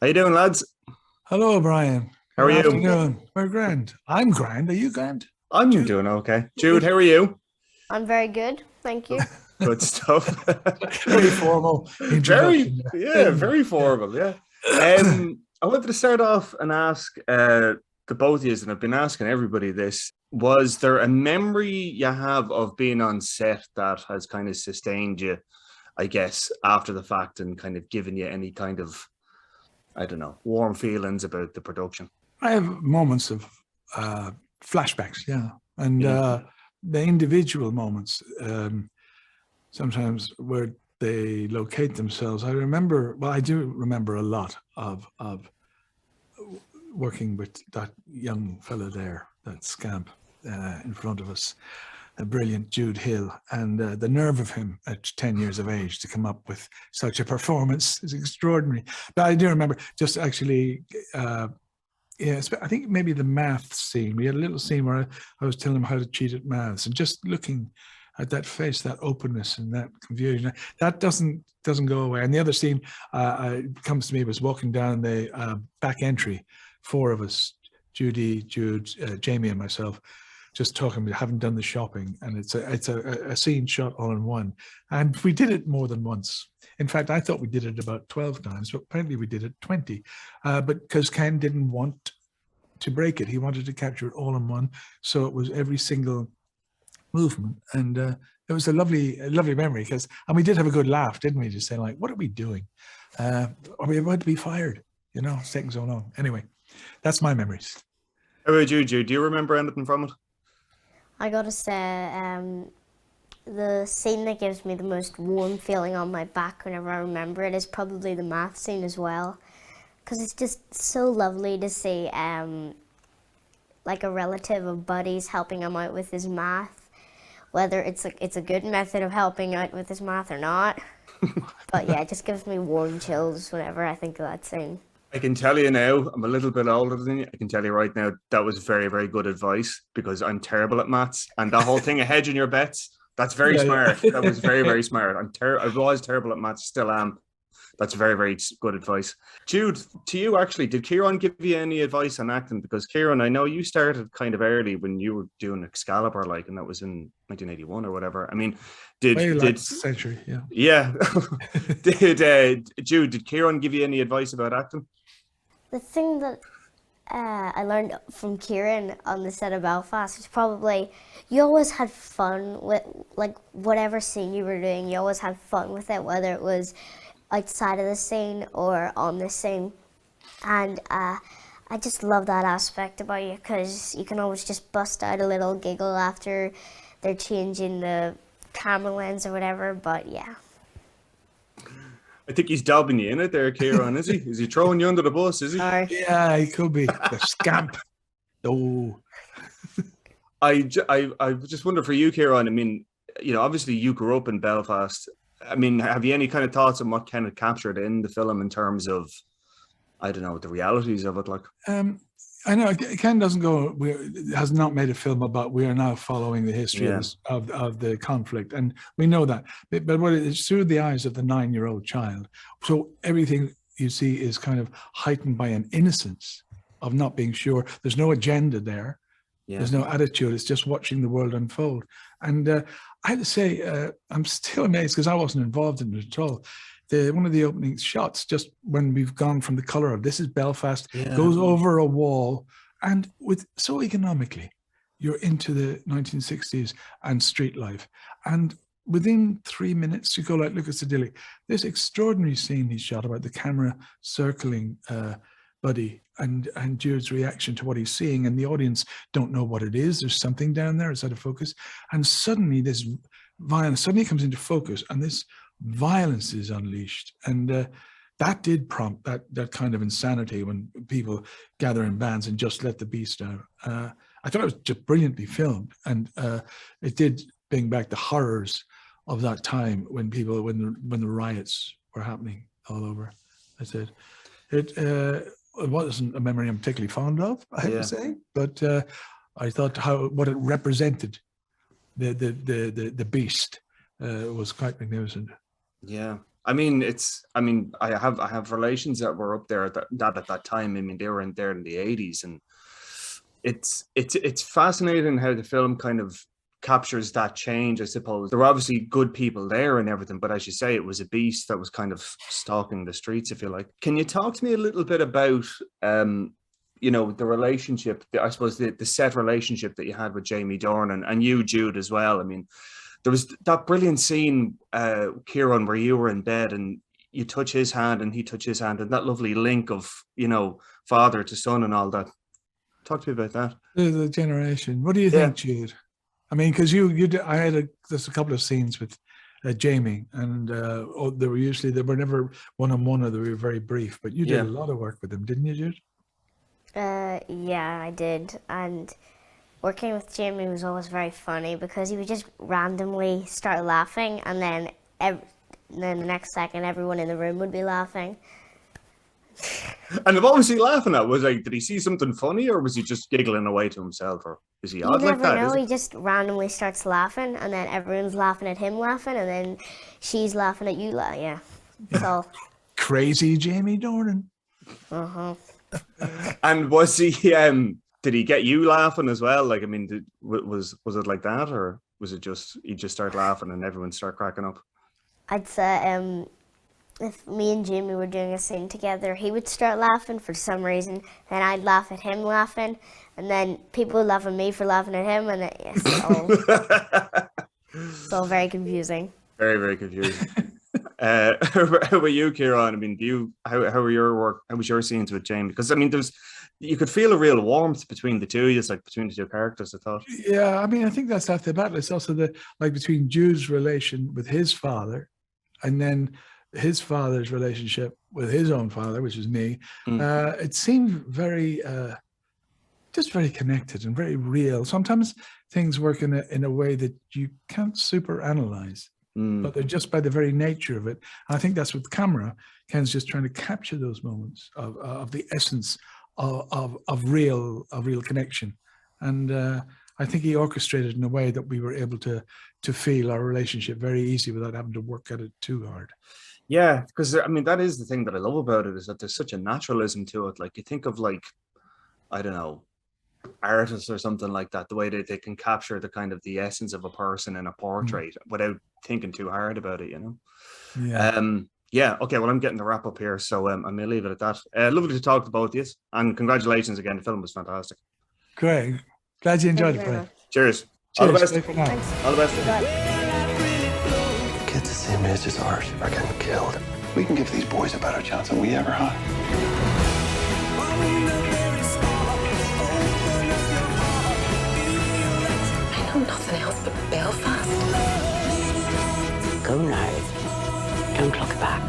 How you doing, lads? Hello, Brian. How Good are you? afternoon. We're grand. I'm grand. Are you grand? I'm Jude? doing okay. Jude, how are you? I'm very good, thank you. Good stuff. Very formal Very, introduction yeah, there. very Yeah. formal. Yeah. I wanted to start off and ask the both of you, and I've been asking everybody this: was there a memory you have of being on set that has kind of sustained you, I guess, after the fact, and kind of given you any kind of, I don't know, warm feelings about the production? I have moments of uh, flashbacks, yeah. And Yeah. the individual moments, sometimes where they locate themselves. I remember, well, I do remember a lot of working with that young fellow there, that scamp in front of us, the brilliant Jude Hill, and the nerve of him at 10 years of age to come up with such a performance is extraordinary. But I do remember just actually, yeah, I think maybe the math scene. We had a little scene where I was telling him how to cheat at maths, and just looking at that face, that openness and that confusion, that doesn't go away. And the other scene comes to me was walking down the back entry, four of us, Jude, Jamie, and myself, just talking. We haven't done the shopping, and it's a scene shot all in one, and we did it more than once. In fact, I thought we did it about 12 times, but apparently we did it 20. But because Ken didn't want to break it, he wanted to capture it all in one, so it was every single movement, and it was a lovely memory. And we did have a good laugh, didn't we? Just saying like, "What are we doing? Are we about to be fired?" You know, it's taking so long. Anyway, that's my memories. How about you, Jude? Do you remember anything from it? I gotta say, the scene that gives me the most warm feeling on my back whenever I remember it is probably the math scene as well, because it's just so lovely to see like a relative of Buddy's helping him out with his math, whether it's a good method of helping out with his math or not. But yeah, it just gives me warm chills whenever I think of that scene. I can tell you now, I'm a little bit older than you. I can tell you right now, that was very, very good advice because I'm terrible at maths. And that whole thing of hedging your bets, that's very Yeah, smart. That was very, yeah. very smart. I was terrible at maths, still am. That's very, very good advice. Jude, to you actually, did Ciarán give you any advice on acting? Because Ciarán, I know you started kind of early when you were doing Excalibur, like, and that was in 1981 or whatever. I mean, Way did last century, yeah. yeah, did Jude, did Ciarán give you any advice about acting? The thing that I learned from Ciarán on the set of Belfast was probably you always had fun with like whatever scene you were doing. You always had fun with it, whether it was outside of the scene or on the scene. And I just love that aspect about you because you can always just bust out a little giggle after they're changing the camera lens or whatever. But yeah. I think he's dabbing you in it there, Ciarán, is he? Is he throwing you under the bus, is he? Sorry. Yeah, he could be the scamp. Oh, I just wonder for you, Ciarán, I mean, you know, obviously you grew up in Belfast. I mean, have you any kind of thoughts on what kind of captured in the film in terms of, I don't know, the realities of it? Like, I know Ken doesn't go. Has not made a film about. We are now following the history of yeah, this of the conflict, and we know that. But what it is through the eyes of the 9-year-old child. So everything you see is kind of heightened by an innocence of not being sure. There's no agenda there. yeah, There's no attitude. It's just watching the world unfold. And I have to say, I'm still amazed because I wasn't involved in it at all. One of the opening shots, just when we've gone from the color of this is Belfast, yeah, goes over a wall, and with so economically, you're into the 1960s and street life. And within 3 minutes, you go like Lucas Sedilli. This extraordinary scene he shot about the camera circling Buddy and Jude's reaction to what he's seeing, and the audience don't know what it is. There's something down there. It's out of focus, and suddenly this violence suddenly comes into focus, and this violence is unleashed, and that did prompt that kind of insanity when people gather in bands and just let the beast out. I thought it was just brilliantly filmed, and it did bring back the horrors of that time when the riots were happening all over. I said it wasn't a memory I'm particularly fond of, I have to yeah. say, but I thought what it represented, the beast, was quite magnificent. Yeah. I mean, I have relations that were up there at that time. I mean, they were in there in the 80s, and it's fascinating how the film kind of captures that change. I suppose there were obviously good people there and everything, but as you say, it was a beast that was kind of stalking the streets, if you like. Can you talk to me a little bit about the relationship, I suppose the set relationship that you had with Jamie Dornan and you, Jude, as well? I mean, there was that brilliant scene, Ciarán, where you were in bed and you touch his hand and he touched his hand, and that lovely link of, father to son and all that. Talk to me about that. The generation. What do you think, Jude? I mean, because I had there's a couple of scenes with Jamie, and they were never one-on-one, or they were very brief. But you did a lot of work with him, didn't you, Jude? Yeah, I did. And working with Jamie was always very funny because he would just randomly start laughing, and then the next second, everyone in the room would be laughing. And what was he laughing at? Did he see something funny, or was he just giggling away to himself, or is he odd like that? You never know. He just randomly starts laughing, and then everyone's laughing at him laughing, and then she's laughing at you. Yeah. So crazy Jamie Dornan. And was he? Did he get you laughing as well? Like, I mean, was it like that, or was it just he just started laughing and everyone started cracking up? I'd say if me and Jamie were doing a scene together, he would start laughing for some reason, then I'd laugh at him laughing, and then people would laugh at me for laughing at him, and it's all very confusing. Very, very confusing. How about you, Ciarán? I mean, how was your scenes with Jamie? Because I mean, you could feel a real warmth between the two of you, like between the two characters, I thought. Yeah, I mean, I think that's half the battle. It's also between Jude's relation with his father, and then his father's relationship with his own father, which is me. It seemed very, just very connected and very real. Sometimes things work in a way that you can't super analyze, but they're just by the very nature of it. And I think that's with camera. Ken's just trying to capture those moments of the essence of real connection. And I think he orchestrated in a way that we were able to feel our relationship very easy without having to work at it too hard. Yeah, because I mean, that is the thing that I love about it, is that there's such a naturalism to it. Like, you think of, like, I don't know, artists or something like that, the way that they can capture the kind of the essence of a person in a portrait without thinking too hard about it, Yeah. Okay, well, I'm getting the wrap up here, so I'm going to leave it at that. Lovely to talk to both of you, and congratulations again. The film was fantastic. Great. Glad you enjoyed it. Cheers. All the best. Thanks. All the best. Kids the same age as ours are getting killed. We can give these boys a better chance than we ever had. I know nothing else but Belfast. Go now. Don't look back.